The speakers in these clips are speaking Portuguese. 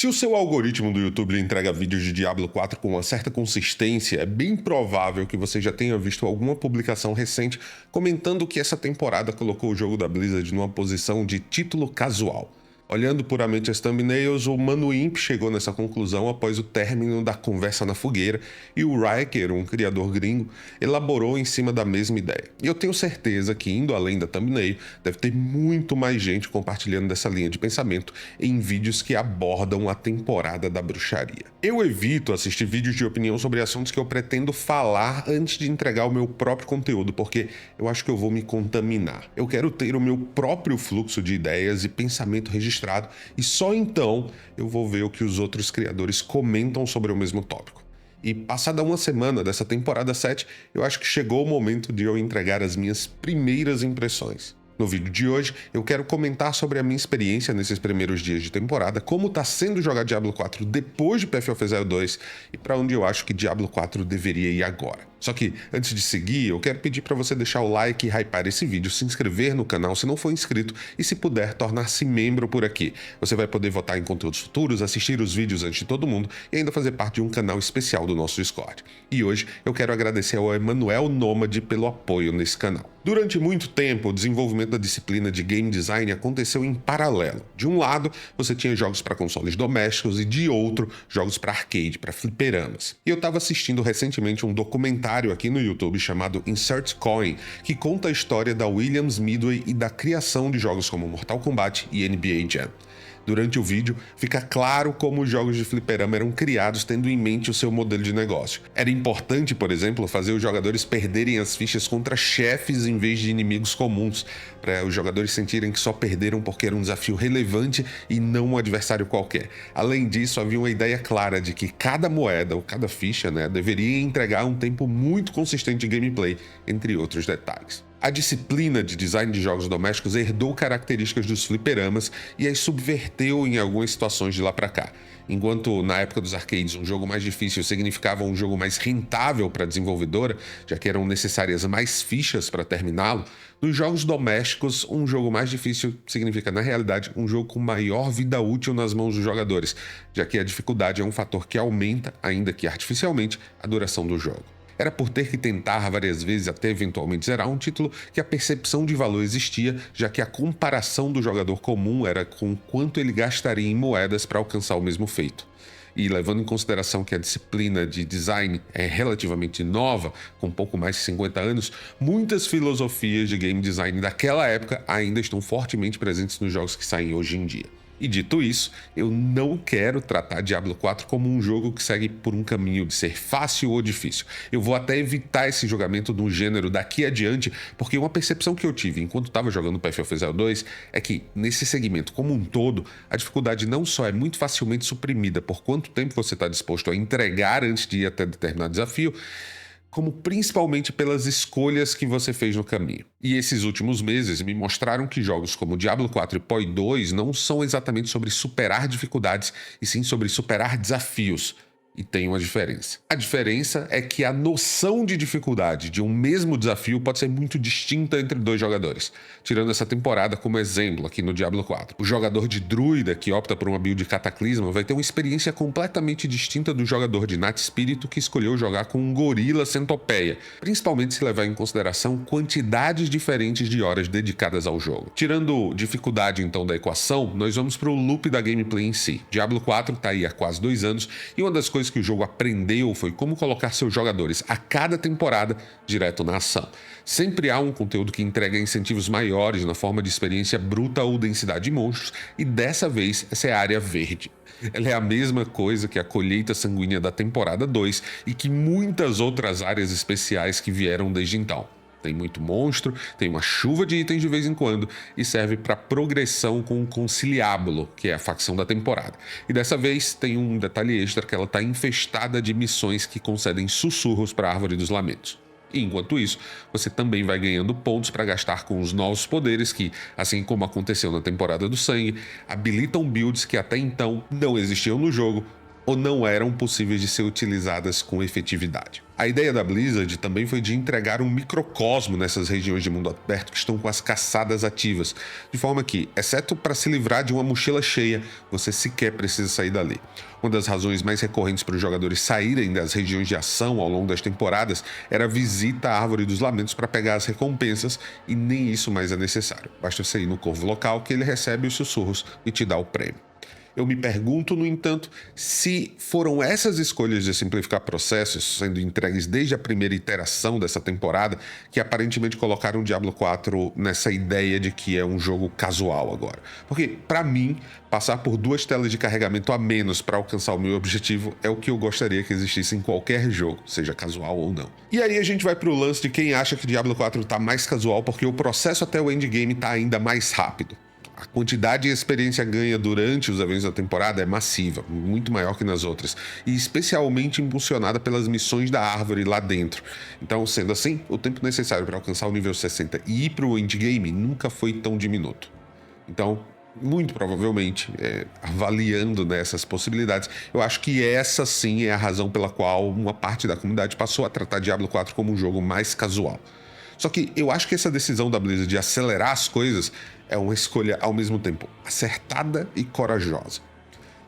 Se o seu algoritmo do YouTube lhe entrega vídeos de Diablo 4 com uma certa consistência, é bem provável que você já tenha visto alguma publicação recente comentando que essa temporada colocou o jogo da Blizzard numa posição de título casual. Olhando puramente as thumbnails, o Mano Imp chegou nessa conclusão após o término da conversa na fogueira e o Riker, um criador gringo, elaborou em cima da mesma ideia. E eu tenho certeza que, indo além da thumbnail, deve ter muito mais gente compartilhando dessa linha de pensamento em vídeos que abordam a temporada da bruxaria. Eu evito assistir vídeos de opinião sobre assuntos que eu pretendo falar antes de entregar o meu próprio conteúdo, porque eu acho que eu vou me contaminar. Eu quero ter o meu próprio fluxo de ideias e pensamento registrado e só então eu vou ver o que os outros criadores comentam sobre o mesmo tópico. E passada uma semana dessa temporada 7, eu acho que chegou o momento de eu entregar as minhas primeiras impressões. No vídeo de hoje, eu quero comentar sobre a minha experiência nesses primeiros dias de temporada, como está sendo jogar Diablo 4 depois de Path of Exile 2 e para onde eu acho que Diablo 4 deveria ir agora. Só que, antes de seguir, eu quero pedir para você deixar o like e hypar esse vídeo, se inscrever no canal se não for inscrito e, se puder, tornar-se membro por aqui. Você vai poder votar em conteúdos futuros, assistir os vídeos antes de todo mundo e ainda fazer parte de um canal especial do nosso Discord. E hoje eu quero agradecer ao Emanuel Nômade pelo apoio nesse canal. Durante muito tempo, o desenvolvimento da disciplina de Game Design aconteceu em paralelo. De um lado, você tinha jogos para consoles domésticos e de outro, jogos para arcade, para fliperamas. E eu estava assistindo recentemente um documentário aqui no YouTube chamado Insert Coin, que conta a história da Williams Midway e da criação de jogos como Mortal Kombat e NBA Jam. Durante o vídeo, fica claro como os jogos de fliperama eram criados tendo em mente o seu modelo de negócio. Era importante, por exemplo, fazer os jogadores perderem as fichas contra chefes em vez de inimigos comuns, para os jogadores sentirem que só perderam porque era um desafio relevante e não um adversário qualquer. Além disso, havia uma ideia clara de que cada moeda ou cada ficha, deveria entregar um tempo muito consistente de gameplay, entre outros detalhes. A disciplina de design de jogos domésticos herdou características dos fliperamas e as subverteu em algumas situações de lá para cá. Enquanto na época dos arcades um jogo mais difícil significava um jogo mais rentável para a desenvolvedora, já que eram necessárias mais fichas para terminá-lo, nos jogos domésticos um jogo mais difícil significa, na realidade, um jogo com maior vida útil nas mãos dos jogadores, já que a dificuldade é um fator que aumenta, ainda que artificialmente, a duração do jogo. Era por ter que tentar várias vezes até eventualmente zerar um título que a percepção de valor existia, já que a comparação do jogador comum era com quanto ele gastaria em moedas para alcançar o mesmo feito. E levando em consideração que a disciplina de design é relativamente nova, com pouco mais de 50 anos, muitas filosofias de game design daquela época ainda estão fortemente presentes nos jogos que saem hoje em dia. E dito isso, eu não quero tratar Diablo 4 como um jogo que segue por um caminho de ser fácil ou difícil. Eu vou até evitar esse julgamento do gênero daqui adiante, porque uma percepção que eu tive enquanto estava jogando Path of Exile 2 é que, nesse segmento como um todo, a dificuldade não só é muito facilmente suprimida por quanto tempo você está disposto a entregar antes de ir até determinado desafio, como principalmente pelas escolhas que você fez no caminho. E esses últimos meses me mostraram que jogos como Diablo 4 e PoE 2 não são exatamente sobre superar dificuldades, e sim sobre superar desafios. E tem uma diferença. A diferença é que a noção de dificuldade de um mesmo desafio pode ser muito distinta entre dois jogadores. Tirando essa temporada como exemplo aqui no Diablo 4. O jogador de druida que opta por uma build de cataclisma vai ter uma experiência completamente distinta do jogador de Nat Espírito que escolheu jogar com um gorila centopeia, principalmente se levar em consideração quantidades diferentes de horas dedicadas ao jogo. Tirando dificuldade então da equação, nós vamos para o loop da gameplay em si. Diablo 4 está aí há quase 2 anos e uma das coisas que o jogo aprendeu foi como colocar seus jogadores a cada temporada direto na ação. Sempre há um conteúdo que entrega incentivos maiores na forma de experiência bruta ou densidade de monstros, e dessa vez essa é a área verde. Ela é a mesma coisa que a colheita sanguínea da temporada 2 e que muitas outras áreas especiais que vieram desde então. Tem muito monstro, tem uma chuva de itens de vez em quando e serve para progressão com o Conciliábulo, que é a facção da temporada. E dessa vez tem um detalhe extra que ela está infestada de missões que concedem sussurros para a Árvore dos Lamentos. E enquanto isso, você também vai ganhando pontos para gastar com os novos poderes que, assim como aconteceu na temporada do Sangue, habilitam builds que até então não existiam no jogo ou não eram possíveis de ser utilizadas com efetividade. A ideia da Blizzard também foi de entregar um microcosmo nessas regiões de mundo aberto que estão com as caçadas ativas, de forma que, exceto para se livrar de uma mochila cheia, você sequer precisa sair dali. Uma das razões mais recorrentes para os jogadores saírem das regiões de ação ao longo das temporadas era a visita à Árvore dos Lamentos para pegar as recompensas, e nem isso mais é necessário. Basta você ir no corvo local que ele recebe os sussurros e te dá o prêmio. Eu me pergunto, no entanto, se foram essas escolhas de simplificar processos, sendo entregues desde a primeira iteração dessa temporada, que aparentemente colocaram o Diablo 4 nessa ideia de que é um jogo casual agora. Porque, para mim, passar por 2 telas de carregamento a menos para alcançar o meu objetivo é o que eu gostaria que existisse em qualquer jogo, seja casual ou não. E aí a gente vai pro lance de quem acha que Diablo 4 tá mais casual porque o processo até o endgame tá ainda mais rápido. A quantidade e experiência ganha durante os eventos da temporada é massiva, muito maior que nas outras, e especialmente impulsionada pelas missões da árvore lá dentro. Então, sendo assim, o tempo necessário para alcançar o nível 60 e ir para o endgame nunca foi tão diminuto. Então, muito provavelmente, avaliando nessas possibilidades, eu acho que essa sim é a razão pela qual uma parte da comunidade passou a tratar Diablo 4 como um jogo mais casual. Só que eu acho que essa decisão da Blizzard de acelerar as coisas é uma escolha ao mesmo tempo acertada e corajosa.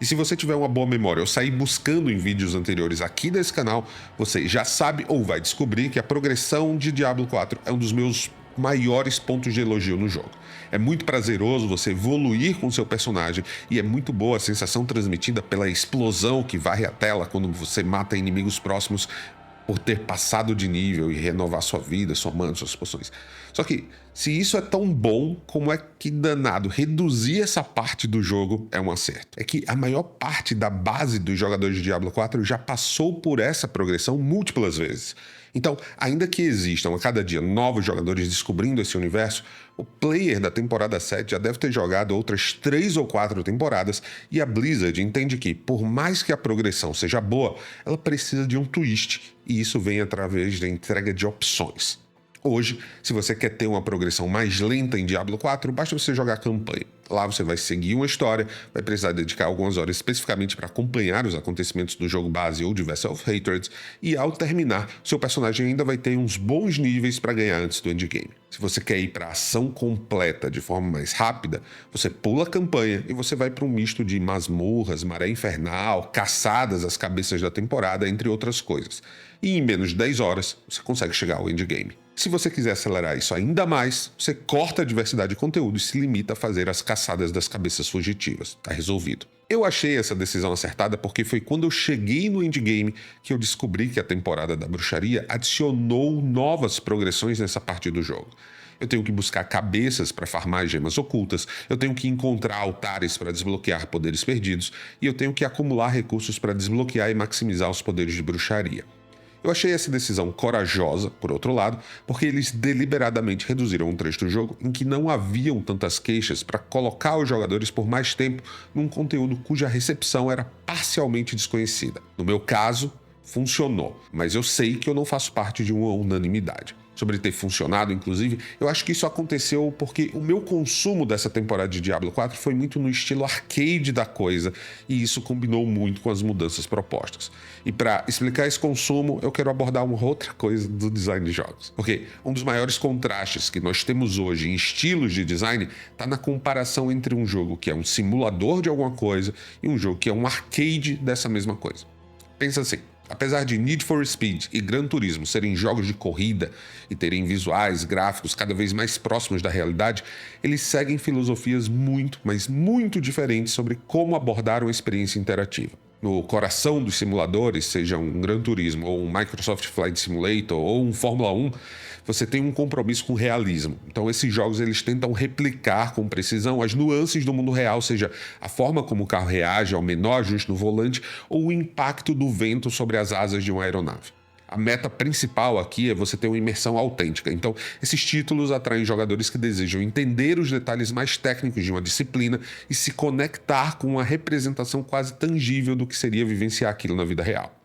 E se você tiver uma boa memória ou sair buscando em vídeos anteriores aqui desse canal, você já sabe ou vai descobrir que a progressão de Diablo 4 é um dos meus maiores pontos de elogio no jogo. É muito prazeroso você evoluir com seu personagem e é muito boa a sensação transmitida pela explosão que varre a tela quando você mata inimigos próximos por ter passado de nível e renovar sua vida, somando suas poções. Só que, se isso é tão bom, como é que danado reduzir essa parte do jogo é um acerto? É que a maior parte da base dos jogadores de Diablo 4 já passou por essa progressão múltiplas vezes. Então, ainda que existam a cada dia novos jogadores descobrindo esse universo, o player da temporada 7 já deve ter jogado outras 3 ou 4 temporadas, e a Blizzard entende que, por mais que a progressão seja boa, ela precisa de um twist, e isso vem através da entrega de opções. Hoje, se você quer ter uma progressão mais lenta em Diablo 4, basta você jogar a campanha. Lá você vai seguir uma história, vai precisar dedicar algumas horas especificamente para acompanhar os acontecimentos do jogo base ou de Vessel of Hatred, e ao terminar, seu personagem ainda vai ter uns bons níveis para ganhar antes do endgame. Se você quer ir para a ação completa de forma mais rápida, você pula a campanha e você vai para um misto de masmorras, maré infernal, caçadas às cabeças da temporada, entre outras coisas. E em menos de 10 horas, você consegue chegar ao endgame. Se você quiser acelerar isso ainda mais, você corta a diversidade de conteúdo e se limita a fazer as caçadas das cabeças fugitivas. Tá resolvido. Eu achei essa decisão acertada porque foi quando eu cheguei no endgame que eu descobri que a temporada da bruxaria adicionou novas progressões nessa parte do jogo. Eu tenho que buscar cabeças para farmar gemas ocultas, eu tenho que encontrar altares para desbloquear poderes perdidos e eu tenho que acumular recursos para desbloquear e maximizar os poderes de bruxaria. Eu achei essa decisão corajosa, por outro lado, porque eles deliberadamente reduziram um trecho do jogo em que não haviam tantas queixas para colocar os jogadores por mais tempo num conteúdo cuja recepção era parcialmente desconhecida. No meu caso, funcionou, mas eu sei que eu não faço parte de uma unanimidade. Sobre ter funcionado, inclusive, eu acho que isso aconteceu porque o meu consumo dessa temporada de Diablo 4 foi muito no estilo arcade da coisa, e isso combinou muito com as mudanças propostas. E para explicar esse consumo, eu quero abordar uma outra coisa do design de jogos. Porque um dos maiores contrastes que nós temos hoje em estilos de design está na comparação entre um jogo que é um simulador de alguma coisa e um jogo que é um arcade dessa mesma coisa. Pensa assim. Apesar de Need for Speed e Gran Turismo serem jogos de corrida e terem visuais, gráficos cada vez mais próximos da realidade, eles seguem filosofias muito, mas muito diferentes sobre como abordar uma experiência interativa. No coração dos simuladores, seja um Gran Turismo ou um Microsoft Flight Simulator ou um Fórmula 1, você tem um compromisso com o realismo. Então esses jogos eles tentam replicar com precisão as nuances do mundo real, seja a forma como o carro reage ao menor ajuste no volante ou o impacto do vento sobre as asas de uma aeronave. A meta principal aqui é você ter uma imersão autêntica. Então, esses títulos atraem jogadores que desejam entender os detalhes mais técnicos de uma disciplina e se conectar com uma representação quase tangível do que seria vivenciar aquilo na vida real.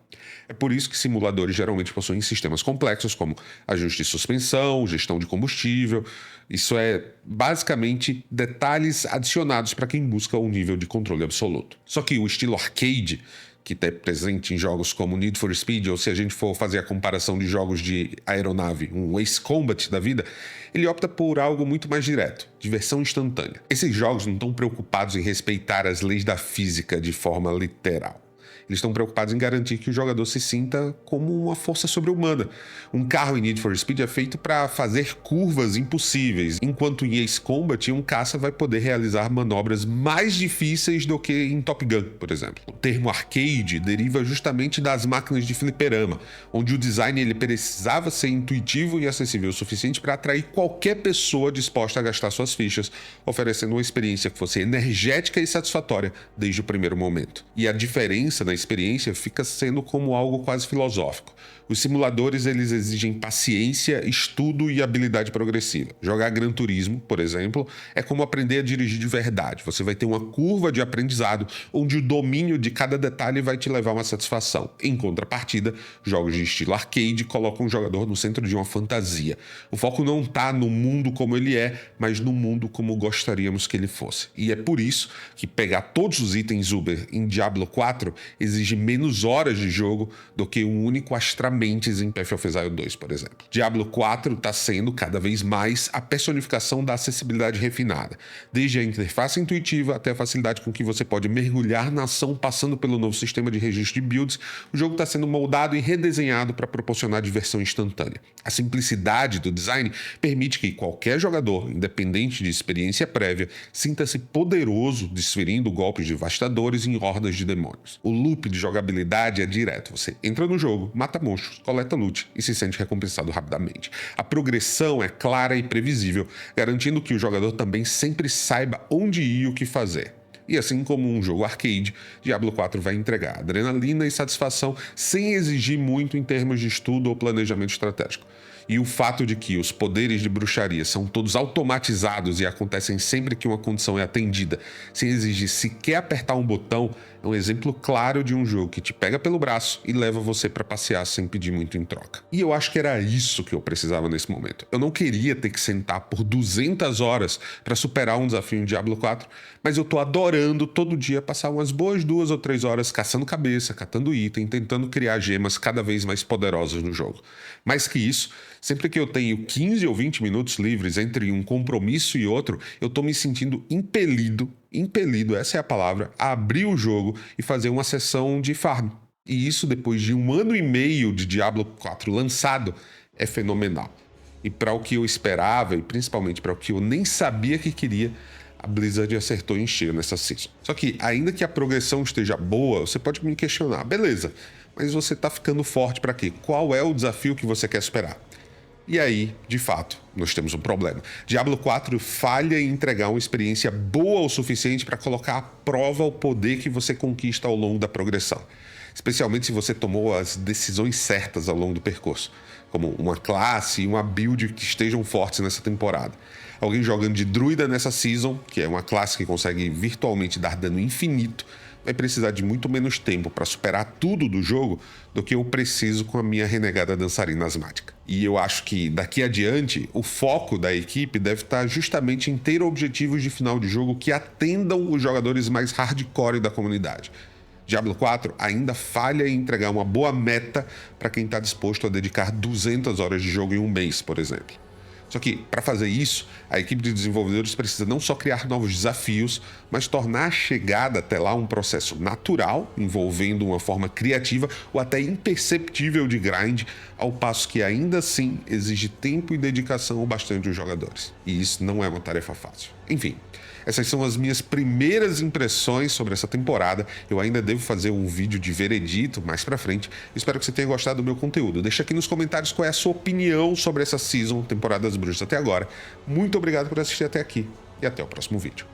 É por isso que simuladores geralmente possuem sistemas complexos como ajuste de suspensão, gestão de combustível. Isso é basicamente detalhes adicionados para quem busca um nível de controle absoluto. Só que o estilo arcade que está presente em jogos como Need for Speed, ou se a gente for fazer a comparação de jogos de aeronave, um Ace Combat da vida, ele opta por algo muito mais direto, diversão instantânea. Esses jogos não estão preocupados em respeitar as leis da física de forma literal. Eles estão preocupados em garantir que o jogador se sinta como uma força sobre-humana. Um carro em Need for Speed é feito para fazer curvas impossíveis, enquanto em Ace Combat um caça vai poder realizar manobras mais difíceis do que em Top Gun, por exemplo. O termo arcade deriva justamente das máquinas de fliperama, onde o design ele precisava ser intuitivo e acessível o suficiente para atrair qualquer pessoa disposta a gastar suas fichas, oferecendo uma experiência que fosse energética e satisfatória desde o primeiro momento. E a diferença na experiência fica sendo como algo quase filosófico. Os simuladores eles exigem paciência, estudo e habilidade progressiva. Jogar Gran Turismo, por exemplo, é como aprender a dirigir de verdade. Você vai ter uma curva de aprendizado onde o domínio de cada detalhe vai te levar a uma satisfação. Em contrapartida, jogos de estilo arcade colocam o jogador no centro de uma fantasia. O foco não está no mundo como ele é, mas no mundo como gostaríamos que ele fosse. E é por isso que pegar todos os itens Uber em Diablo 4 exige menos horas de jogo do que um único Astramentes em Path of Exile 2, por exemplo. Diablo 4 está sendo cada vez mais a personificação da acessibilidade refinada, desde a interface intuitiva até a facilidade com que você pode mergulhar na ação passando pelo novo sistema de registro de builds. O jogo está sendo moldado e redesenhado para proporcionar diversão instantânea. A simplicidade do design permite que qualquer jogador, independente de experiência prévia, sinta-se poderoso desferindo golpes devastadores em hordas de demônios. O loop de jogabilidade é direto. Você entra no jogo, mata monstros, coleta loot e se sente recompensado rapidamente. A progressão é clara e previsível, garantindo que o jogador também sempre saiba onde ir e o que fazer. E assim como um jogo arcade, Diablo 4 vai entregar adrenalina e satisfação sem exigir muito em termos de estudo ou planejamento estratégico. E o fato de que os poderes de bruxaria são todos automatizados e acontecem sempre que uma condição é atendida, sem exigir sequer apertar um botão, é um exemplo claro de um jogo que te pega pelo braço e leva você para passear sem pedir muito em troca. E eu acho que era isso que eu precisava nesse momento. Eu não queria ter que sentar por 200 horas para superar um desafio em Diablo 4, mas eu tô adorando todo dia passar umas boas 2 ou 3 horas caçando cabeça, catando item, tentando criar gemas cada vez mais poderosas no jogo. Mais que isso, sempre que eu tenho 15 ou 20 minutos livres entre um compromisso e outro, eu tô me sentindo impelido, essa é a palavra, a abrir o jogo e fazer uma sessão de farm. E isso depois de 1 ano e meio de Diablo 4 lançado, é fenomenal. E para o que eu esperava, e principalmente para o que eu nem sabia que queria, a Blizzard acertou em cheio nessa season. Só que, ainda que a progressão esteja boa, você pode me questionar, beleza, mas você tá ficando forte para quê? Qual é o desafio que você quer superar? E aí, de fato, nós temos um problema. Diablo 4 falha em entregar uma experiência boa o suficiente para colocar à prova o poder que você conquista ao longo da progressão. Especialmente se você tomou as decisões certas ao longo do percurso, como uma classe e uma build que estejam fortes nessa temporada. Alguém jogando de druida nessa season, que é uma classe que consegue virtualmente dar dano infinito, vai precisar de muito menos tempo para superar tudo do jogo do que eu preciso com a minha renegada dançarina asmática. E eu acho que daqui adiante o foco da equipe deve estar justamente em ter objetivos de final de jogo que atendam os jogadores mais hardcore da comunidade. Diablo 4 ainda falha em entregar uma boa meta para quem está disposto a dedicar 200 horas de jogo em um mês, por exemplo. Só que, para fazer isso, a equipe de desenvolvedores precisa não só criar novos desafios, mas tornar a chegada até lá um processo natural, envolvendo uma forma criativa ou até imperceptível de grind, ao passo que ainda assim exige tempo e dedicação bastante dos jogadores. E isso não é uma tarefa fácil. Enfim, essas são as minhas primeiras impressões sobre essa temporada. Eu ainda devo fazer um vídeo de veredito mais pra frente. Espero que você tenha gostado do meu conteúdo. Deixa aqui nos comentários qual é a sua opinião sobre essa season, temporada das bruxas até agora. Muito obrigado por assistir até aqui e até o próximo vídeo.